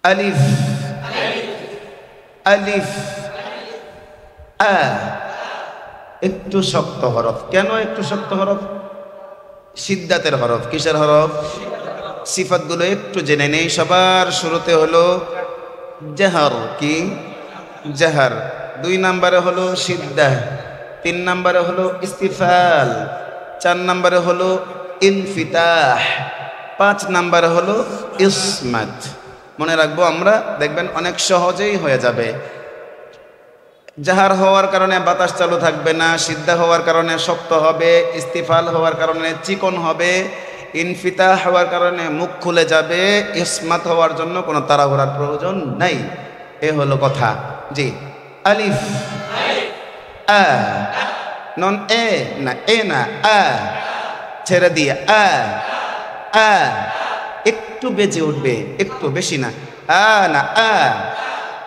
আলিফ আলিফ আ একটু শক্ত হরফ। কেন একটু শক্ত হরফ? সিদ্ধাতের হরফ। কিসের হরফ? সিফাতগুলো একটু জেনে নেই। সবার শুরুতে হলো জাহর। কি? জাহার। 2 নম্বরে হলো সিদ্দাহ, 3 নম্বরে হলো ইস্তিফাল, 4 নম্বরে হলো ইনফিতাহ, 5 নম্বরে হলো ইসমাত। মনে রাখবো আমরা, দেখবেন অনেক সহজেই হয়ে যাবে। জাহার হওয়ার কারণে বাতাস চালু থাকবে না, সিদ্ধা হওয়ার কারণে শক্ত হবে, ইস্তিফাল হওয়ার কারণে চিকন হবে, ইনফিতাহ হওয়ার কারণে মুখ খুলে যাবে, ইসমাত হওয়ার জন্য কোনো তাড়াহুড়ার প্রয়োজন নাই। এ হলো কথা। জি, আলিফ আ, নন এ না, এ না, আ ছেড়ে দিয়ে আ আ একটু বেজে উঠবে, একটু বেশি না। আ না, আ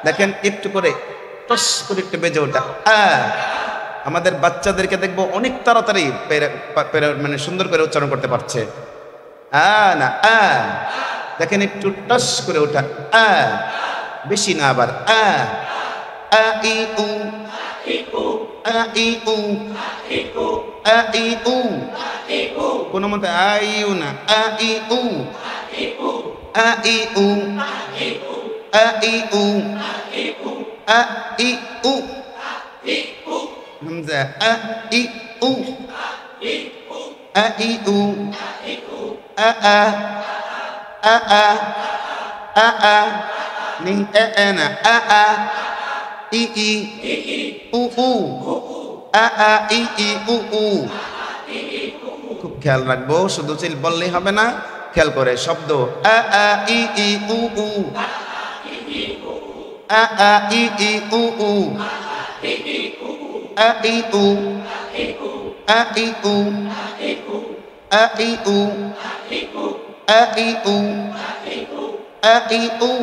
দেখেন একটু করে টস করে একটু বেজে ওঠা আ। আমাদের বাচ্চাদেরকে দেখবো অনেক তাড়াতাড়ি মানে সুন্দর করে উচ্চারণ করতে পারছে। আ না, আ দেখেন একটু টস করে ওঠা আ, বেশি না আবার আ। আ ই উ আ ই উ আ ই উ, কোনো মতে আ ই উ না, আ ই উ আ ই উ আ ই উ আ ই উ হামজা আ ই উ আ ই উ আ আ আ আ আ আ নি এ এ না আ আ ই ই উ উ আ আ ই ই উ উ। খুব খেয়াল রাখবো, শুধু চিল বললেই হবে না, খেয়াল করে শব্দ আ আ ই ই উ উ আ আ ই ই উ উ আ ই উ আ ই উ আ ই উ আ ই উ আ ই উ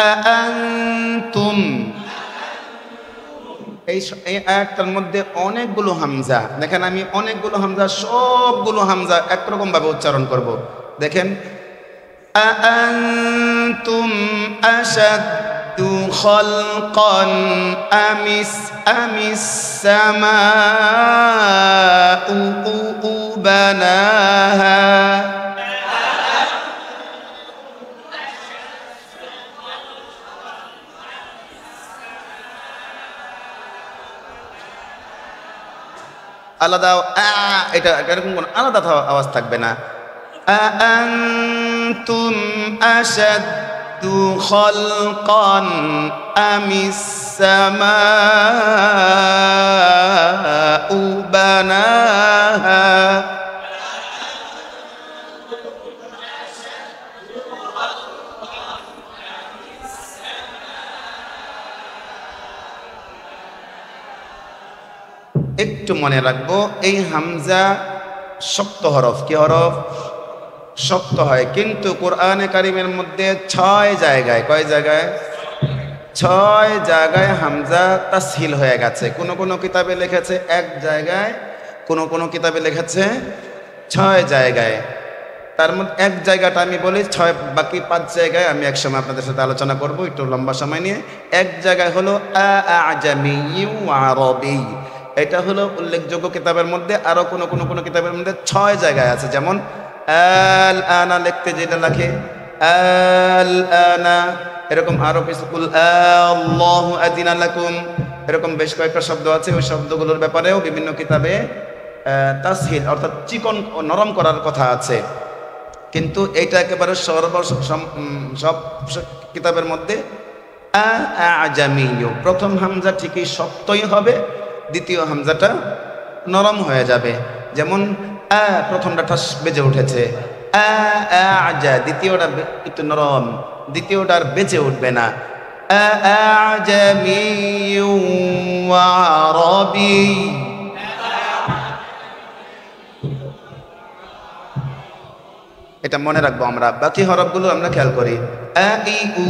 আ আনতুম। এই আয়াতটার মধ্যে অনেকগুলো হামজা। দেখেন আমি অনেকগুলো হামজা, সবগুলো হামজা একরকম ভাবে উচ্চারণ করব। দেখেন আনতুম আশাদ্দু খালকান আমিস সামাউ বানাহা। আলাদা এটা এরকম কোন আলাদা আওয়াজ থাকবে না। আনতুম আশাদ্দু খালকান আমিস সামাউ বানাহা। একটু মনে রাখবো, এই হামজা শক্ত হরফ। কি হরফ? শক্ত হয়। কিন্তু কোরআনে কারিমের মধ্যে 6 জায়গায়, কয় জায়গায়? 6 জায়গায় হামজা তাসহিল হয়ে গেছে। কোন কোন কিতাবে লিখেছে 1 জায়গায়, কোন কোন কিতাবে লিখেছে 6 জায়গায়। তার মধ্যে 1 জায়গাটা আমি বলি, 6 বাকি 5 জায়গায় আমি একসময় আপনাদের সাথে আলোচনা করব, একটু লম্বা সময় নিয়ে। 1 জায়গায় হলো আ'জামি ওয়া আরবি, এটা হলো উল্লেখযোগ্য কিতাবের মধ্যে। আরো কোন কোন কিতাবের মধ্যে 6 জায়গায় আছে। যেমন আল আনা লিখতে যেটা লেখে আল আনা, এরকম আরো কিছু কুল আল্লাহু আযিনা লাকুম, এরকম বেশ কয়েকটা শব্দ আছে। ওই শব্দগুলোর ব্যাপারেও বিভিন্ন কিতাবে তাসহিল অর্থাৎ চিকন ও নরম করার কথা আছে। কিন্তু এটা একেবারে সব কিতাবের মধ্যে আ'জামিয়্যু। প্রথম হামজা ঠিকই শক্তই হবে, দ্বিতীয় হামজাটা নরম হয়ে যাবে। যেমন প্রথমটা ঠাস বেজে উঠেছে, আ'জা, দ্বিতীয়টা একটু নরম, দ্বিতীয়টা আর বেজে উঠবে না। আ'জামিয়্যু ওয়া আরবি। এটা মনে রাখবো আমরা। বাকি হরফগুলো আমরা খেয়াল করি। আ ই উ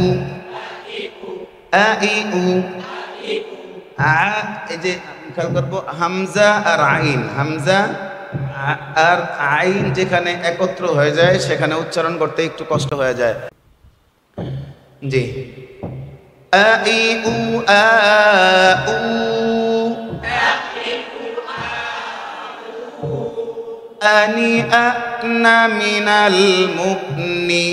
আ ই উ আ, এই যে খেয়াল করবো হামজা আর আইন, হামজা আর আইন যেখানে একত্র হয়ে যায় সেখানে উচ্চারণ করতে একটু কষ্ট হয়ে যায়। জি আ ই উ আ উ আনি আনা মিনাল মুকনি